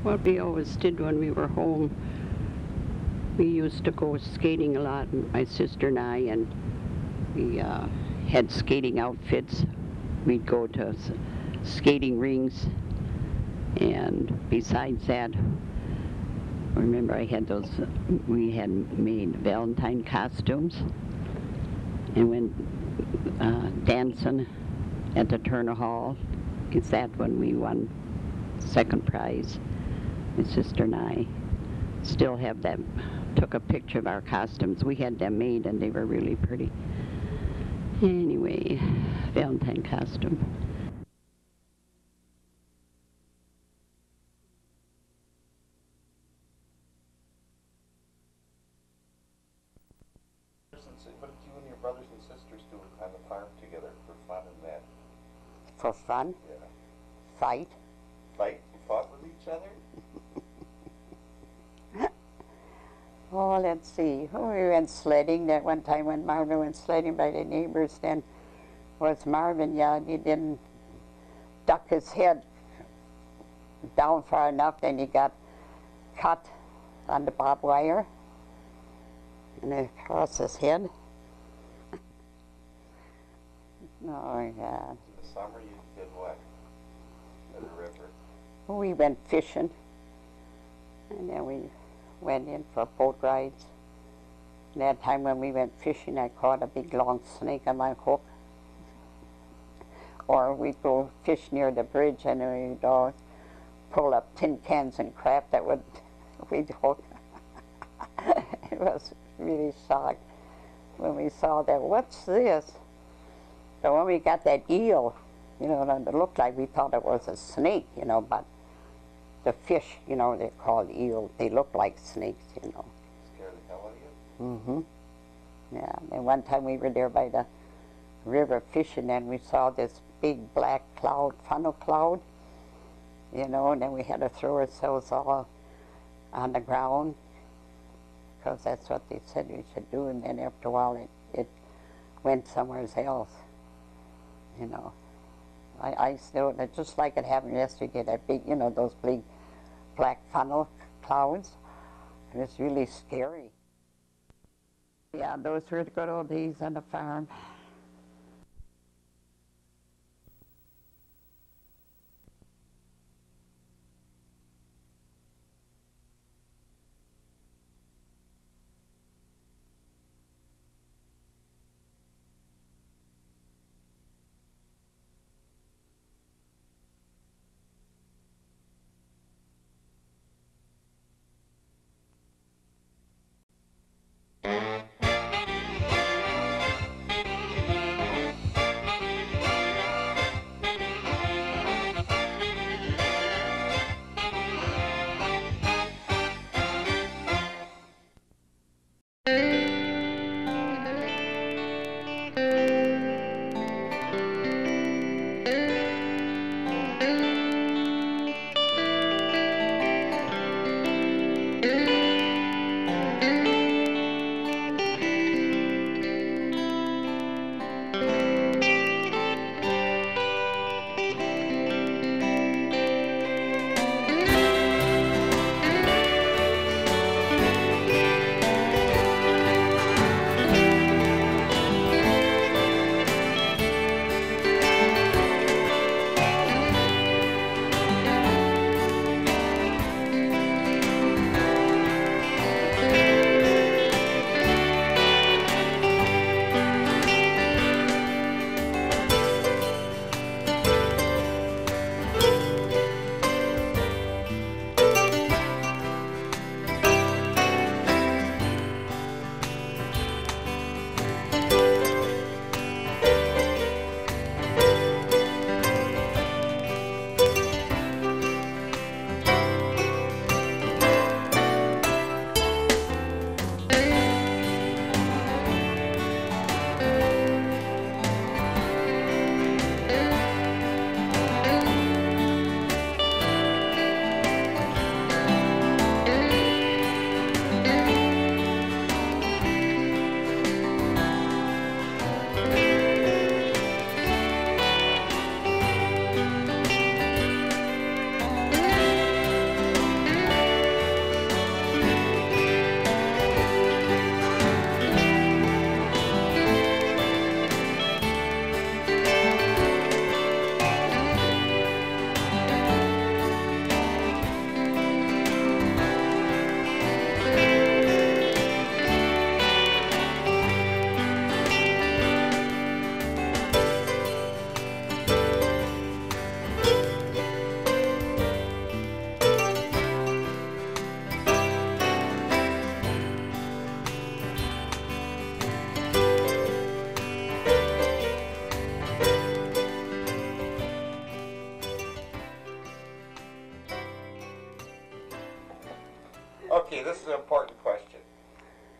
What we always did when we were home, we used to go skating a lot, my sister and I, and we had skating outfits. We'd go to skating rings, and besides that, I remember we had made Valentine costumes, and went dancing at the Turner Hall. Is that when we won second prize? My sister and I still have them. Took a picture of our costumes. We had them made, and they were really pretty. Anyway, Valentine costume. What did you and your brothers and sisters do on the farm together for fun and that? For fun? Yeah. Fight? Fight? You fought with each other? Oh, let's see. Oh, we went sledding that one time when Marvin went sledding by the neighbors. Then was Marvin, yeah, he didn't duck his head down far enough, then he got cut on the barbed wire and across his head. Oh, yeah. In the summer you did what? At the river? We went fishing, and then we went in for boat rides. And that time when we went fishing, I caught a big long snake on my hook. Or we'd go fish near the bridge, and we'd pull up tin cans and crap that we'd hook. It was really shocked when we saw that. What's this? So when we got that eel, you know, it looked like we thought it was a snake, you know, but the fish, you know, they're called eels. They look like snakes, you know. Scared the hell out of you? Mm-hmm. Yeah, and one time we were there by the river fishing, and we saw this big black cloud, funnel cloud, you know, and then we had to throw ourselves all on the ground, because that's what they said we should do, and then after a while it went somewhere else, you know. I still, just like it happened yesterday, that big, you know, those big black funnel clouds. It was really scary. Yeah, those were the good old days on the farm. Okay, this is an important question.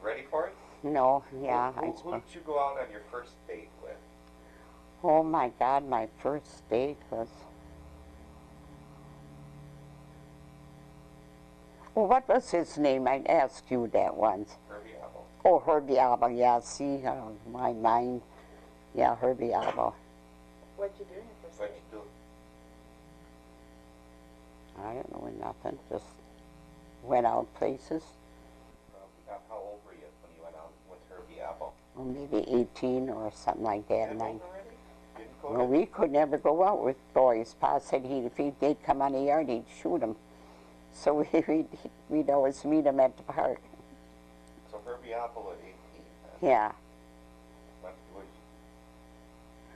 You ready for it? No, yeah. Who did you go out on your first date with? Oh my God, my first date was... Oh, what was his name? I asked you that once. Herbie Apple. Oh, Herbie Alba, yeah, see, my mind. Yeah, Herbie Alba. What'd you do in your first What'd date? you do? I don't know, nothing, just went out places. How old were you when you went out with Herbie Apple? Or maybe 18 or something like that. That And old already? Didn't go well, to- we could never go out with boys. Pa said if they'd come on the yard, he'd shoot them. So we'd always meet him at the park. So Herbie Apple at 18. Yeah, What,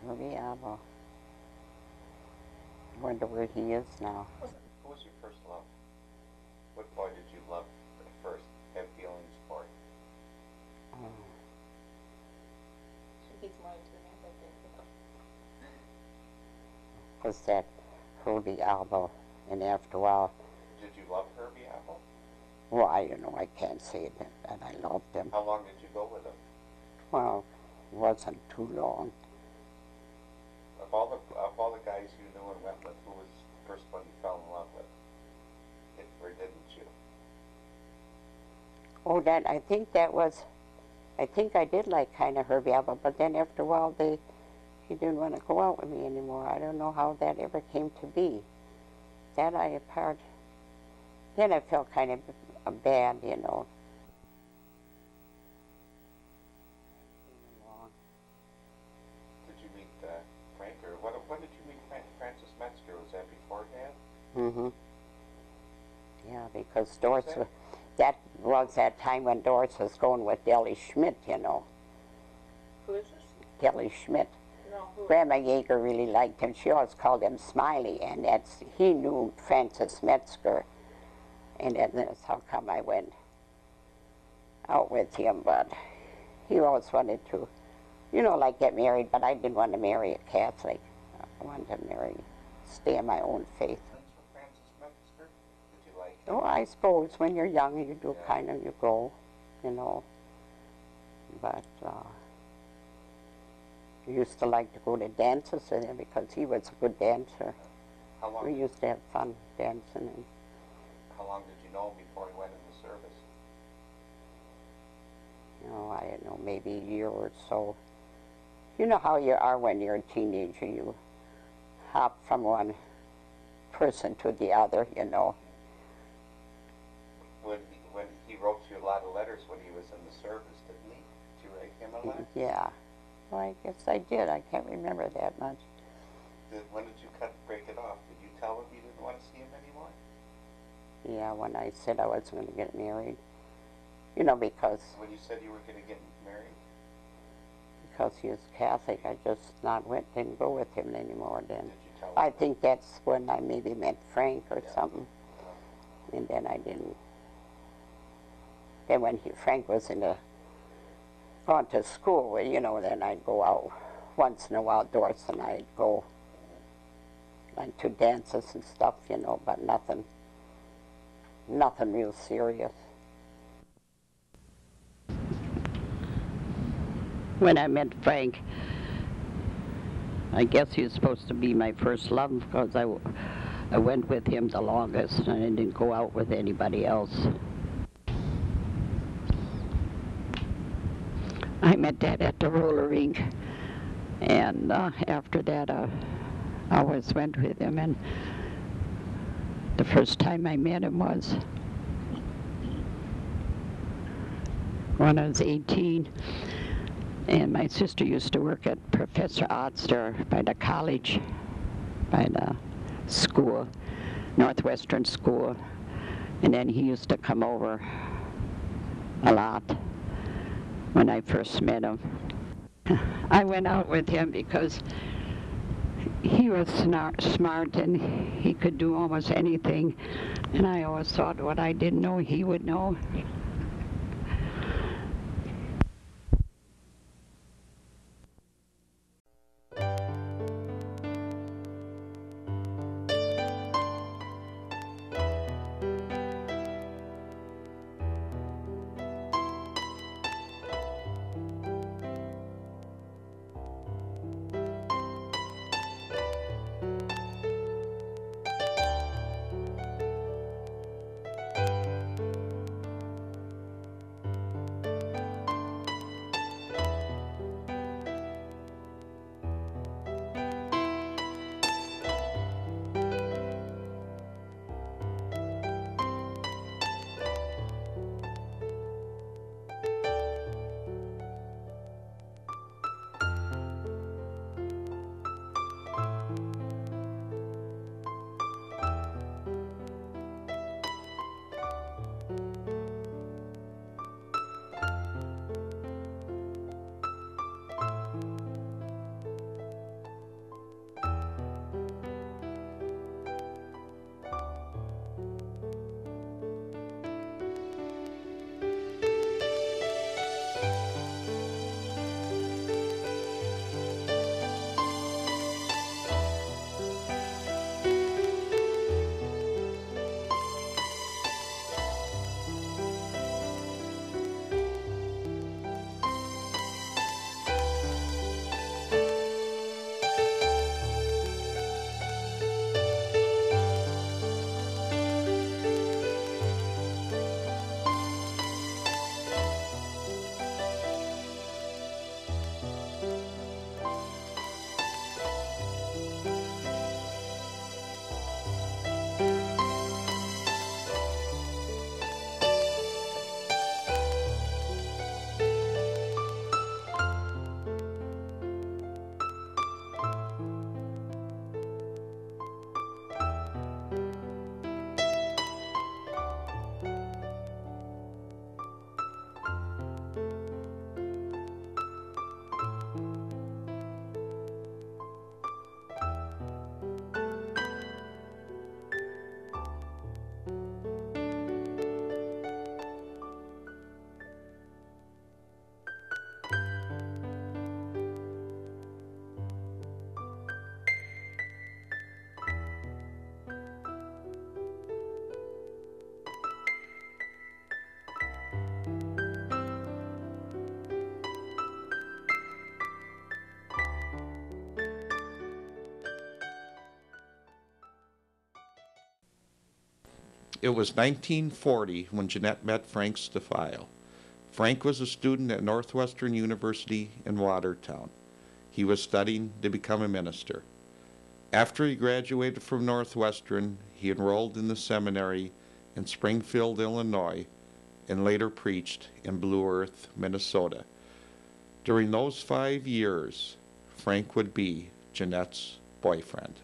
Herbie Alba. Wonder where he is now. who was your first love? What boy did you love at first? Have feelings for? She keeps more into the hands, I think. Was that Herbie Alba? And after a while, Did you love Herbie Apple? well, I can't say that I loved him. How long did you go with him? Well, it wasn't too long. Of all the guys you knew and went with, who was the first one you fell in love with? Or didn't you? Oh, I think I did like kind of Herbie Alba, but then after a while he didn't want to go out with me anymore. I don't know how that ever came to be. Then I felt kind of bad, you know. Did you meet Frank, or when did you meet Francis Metzger? Was that before Dad? Mm-hmm. Yeah, because that was that time when Doris was going with Deli Schmidt, you know. Who is this? Deli Schmidt. No, who? Grandma Yeager really liked him. She always called him Smiley, and he knew Francis Metzger, and that's how come I went out with him. But he always wanted to, like get married, but I didn't want to marry a Catholic. I wanted to stay in my own faith. Friends with Francis Metzger? Did you like him? Oh, I suppose when you're young, you do Yeah. kind of, you go, But we used to like to go to dances with him because he was a good dancer. How long? We used to have fun dancing. And How long did you know him before he went into service? I don't know, maybe a year or so. You know how you are when you're a teenager. You hop from one person to the other, When he wrote you a lot of letters when he was in the service, didn't he? Did you write him a letter? Yeah. Well, I guess I did. I can't remember that much. When did you break it off? Did you tell him you didn't want to see him anymore? Yeah, when I said I wasn't going to get married. Because When you said you were going to get married? he was Catholic, I just didn't go with him anymore then. Did you tell him? I think that's when I maybe met Frank or Yeah. something, and then I didn't. Then when Frank was gone to school, then I'd go out once in a while. Doris and I'd go like to dances and stuff, but nothing real serious. When I met Frank, I guess he was supposed to be my first love because I went with him the longest and I didn't go out with anybody else. I met Dad at the roller rink, and after that I always went with him, and the first time I met him was when I was 18. And my sister used to work at Professor Ottster by the college, by the school, Northwestern School. And then he used to come over a lot when I first met him. I went out with him because he was smart and he could do almost anything. And I always thought what I didn't know, he would know. It was 1940 when Jeanette met Frank Staffeil. Frank was a student at Northwestern University in Watertown. He was studying to become a minister. After he graduated from Northwestern, he enrolled in the seminary in Springfield, Illinois, and later preached in Blue Earth, Minnesota. During those 5 years, Frank would be Jeanette's boyfriend.